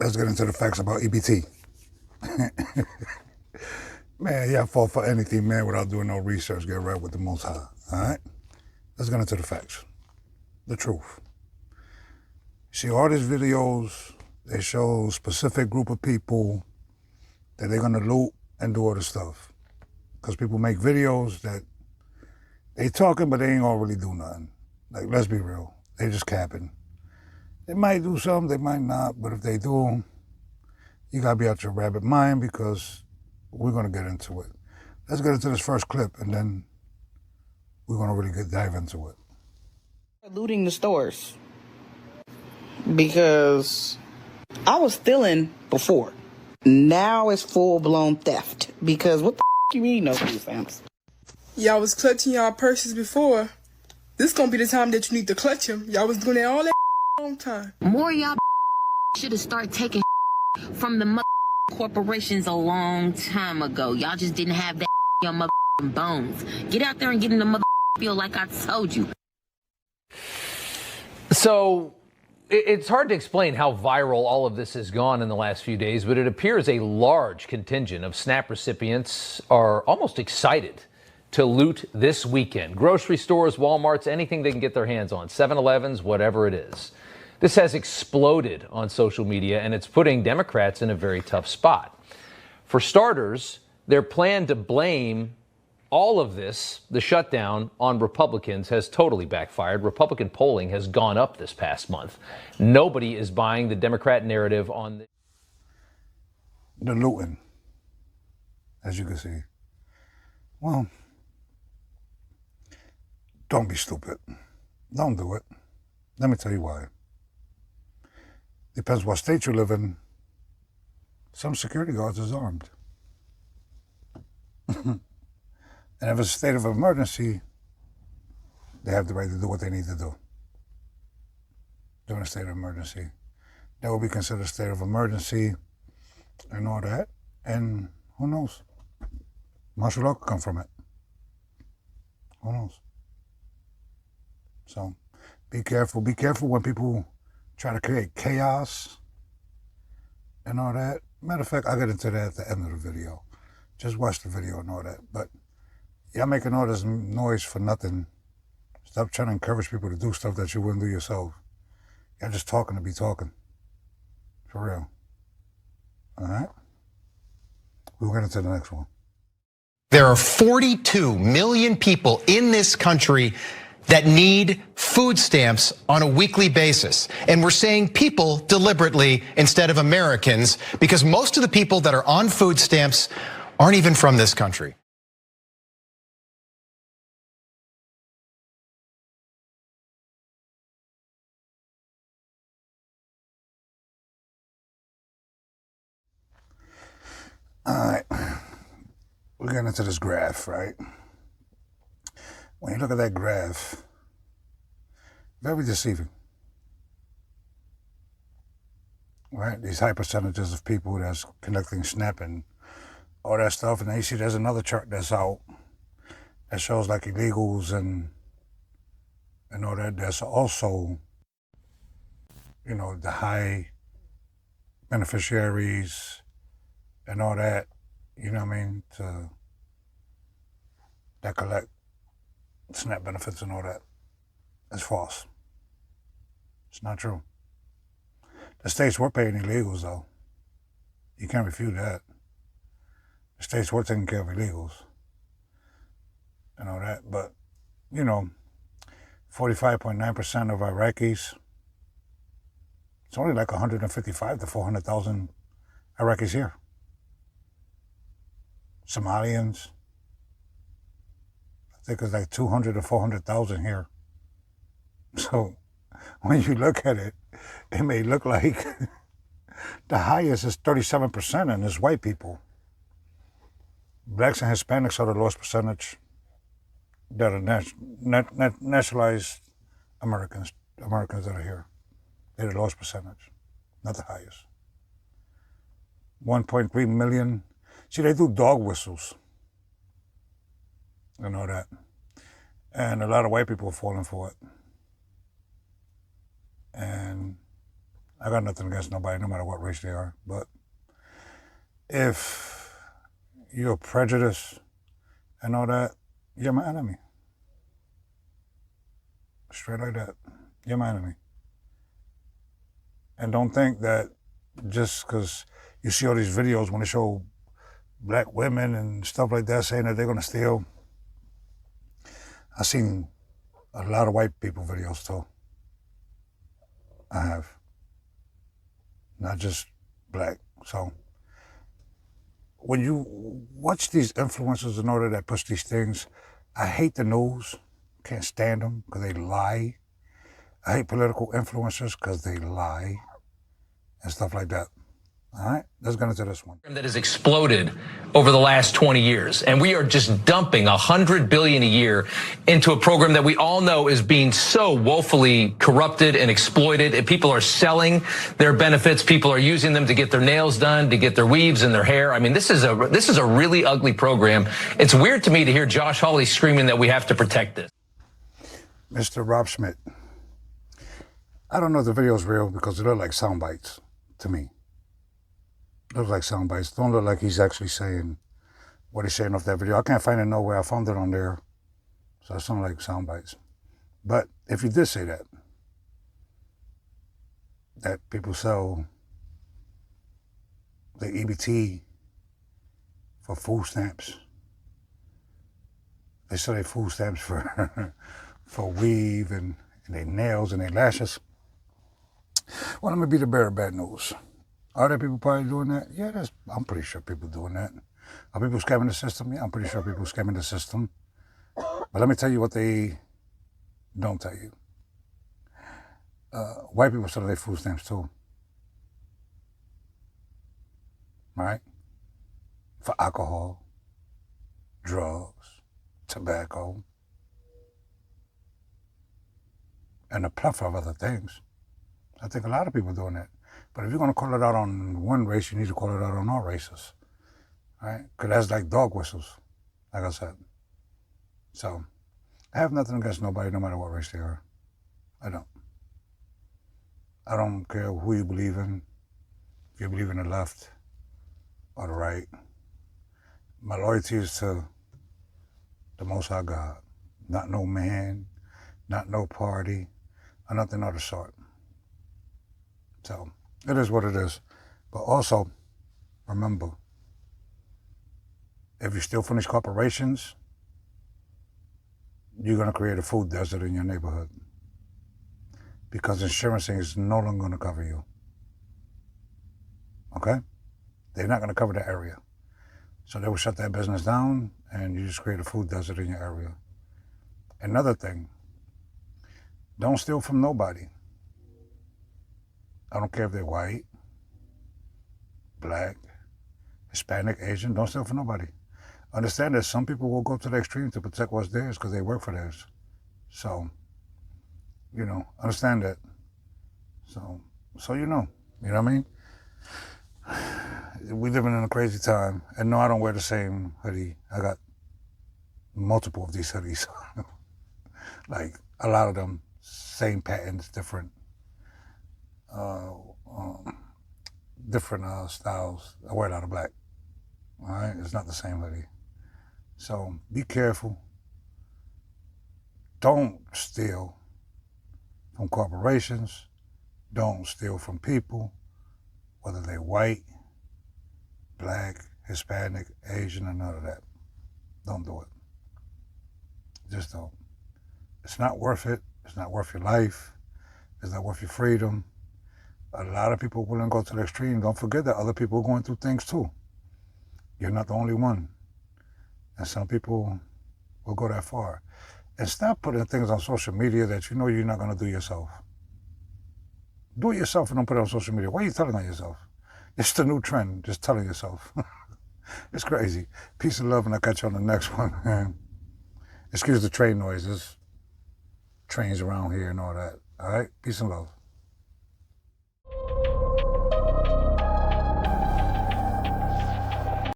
let's get into the facts about EBT. Man, y'all fall for anything, man, without doing no research. Get right with the Most High, all right? Let's get into the facts, the truth. See, all these videos, they show a specific group of people that they're gonna loot and do all this stuff. Because people make videos that they talking, but they ain't gonna really do nothing. Like, let's be real, they just capping. They might do something, they might not, but if they do, you gotta be out your rabbit mind because we're gonna get into it. Let's get into this first clip and then we're gonna really dive into it. Looting the stores because I was stealing before. Now it's full-blown theft because what the you mean no food stamps? Y'all was clutching y'all purses before. This gonna be the time that you need to clutch them. Y'all was doing that all that long time. More y'all should have started taking from the corporations a long time ago. Y'all just didn't have that on your bones. Get out there and get in the field like I told you. So it's hard to explain how viral all of this has gone in the last few days, but it appears a large contingent of SNAP recipients are almost excited to loot this weekend. Grocery stores, Walmarts, anything they can get their hands on, 7-Elevens, whatever it is. This has exploded on social media, and it's putting Democrats in a very tough spot. For starters, their plan to blame all of this, the shutdown, on Republicans has totally backfired. Republican polling has gone up this past month. Nobody is buying the Democrat narrative on the looting, as you can see. Well, don't be stupid. Don't do it. Let me tell you why. Depends what state you live in. Some security guards is armed. And if it's a state of emergency, they have the right to do what they need to do during a state of emergency. That will be considered a state of emergency and all that. And who knows? Martial law could come from it. Who knows? So be careful. Be careful when people try to create chaos and all that. Matter of fact, I'll get into that at the end of the video. Just watch the video and all that. But y'all making all this noise for nothing. Stop trying to encourage people to do stuff that you wouldn't do yourself. Y'all just talking to be talking. For real. All right? We'll get into the next one. There are 42 million people in this country that need food stamps on a weekly basis. And we're saying people deliberately instead of Americans because most of the people that are on food stamps aren't even from this country. All right, we're getting into this graph, right? When you look at that graph, very deceiving, right? These high percentages of people that's conducting SNAP and all that stuff, and then you see there's another chart that's out that shows like illegals and all that. There's also, you know, the high beneficiaries and all that, you know what I mean, that collect SNAP benefits and all that. That's false. It's not true. The states were paying illegals, though. You can't refute that. The states were taking care of illegals and all that. But, you know, 45.9% of Iraqis, it's only like 155 to 400,000 Iraqis here. Somalians, I think it's like 200 to 400,000 here. So when you look at it, it may look like the highest is 37% and it's white people. Blacks and Hispanics are the lowest percentage that are nationalized Americans that are here. They're the lowest percentage, not the highest. 1.3 million. See, they do dog whistles and all that. And a lot of white people are falling for it. And I got nothing against nobody, no matter what race they are. But if you're prejudiced and all that, you're my enemy. Straight like that. You're my enemy. And don't think that just because you see all these videos when they show black women and stuff like that saying that they're going to steal. I've seen a lot of white people videos too. I have. Not just black. So when you watch these influencers in order that push these things, I hate the news. Can't stand them because they lie. I hate political influencers because they lie and stuff like that. All right, let's get into this one. That has exploded over the last 20 years, and we are just dumping $100 billion a year into a program that we all know is being so woefully corrupted and exploited. And people are selling their benefits. People are using them to get their nails done, to get their weaves and their hair. I mean, this is a really ugly program. It's weird to me to hear Josh Hawley screaming that we have to protect this. Mr. Rob Schmidt. I don't know if the video is real because it looked like sound bites to me. Looks like sound bites. Don't look like he's actually saying what he's saying off that video. I can't find it nowhere. I found it on there. So it sounds like sound bites. But if he did say that people sell the EBT for food stamps. They sell their food stamps for for weave and their nails and their lashes. Well, let me be the bearer of bad news. Are there people probably doing that? Yeah, I'm pretty sure people doing that. Are people scamming the system? Yeah, I'm pretty sure people scamming the system. But let me tell you what they don't tell you. White people sell their food stamps too. Right? For alcohol, drugs, tobacco, and a plethora of other things. I think a lot of people are doing that. But if you're going to call it out on one race, you need to call it out on all races. Right? Because that's like dog whistles, like I said. So, I have nothing against nobody, no matter what race they are. I don't. I don't care who you believe in. If you believe in the left or the right. My loyalty is to the Most High God. Not no man, not no party, or nothing of the sort. So, it is what it is. But also, remember, if you steal from these corporations, you're going to create a food desert in your neighborhood. Because insurance is no longer going to cover you. Okay? They're not going to cover the area. So they will shut that business down and you just create a food desert in your area. Another thing, don't steal from nobody. I don't care if they're white, black, Hispanic, Asian, don't steal from nobody. Understand that some people will go to the extreme to protect what's theirs because they work for theirs. So, understand that. So you know what I mean? We living in a crazy time. And no, I don't wear the same hoodie. I got multiple of these hoodies. Like a lot of them, same patterns, different styles. I wear a lot of black. All right, it's not the same hoodie. So be careful. Don't steal from corporations. Don't steal from people, whether they're white, black, Hispanic, Asian, or none of that. Don't do it. Just don't. It's not worth it. It's not worth your life. It's not worth your freedom. A lot of people willing to go to the extreme. Don't forget that other people are going through things too. You're not the only one. And some people will go that far. And stop putting things on social media that you know you're not going to do yourself. Do it yourself and don't put it on social media. Why are you telling on yourself? It's the new trend, just telling yourself. It's crazy. Peace and love, and I'll catch you on the next one. Excuse the train noises. Trains around here and all that. All right? Peace and love.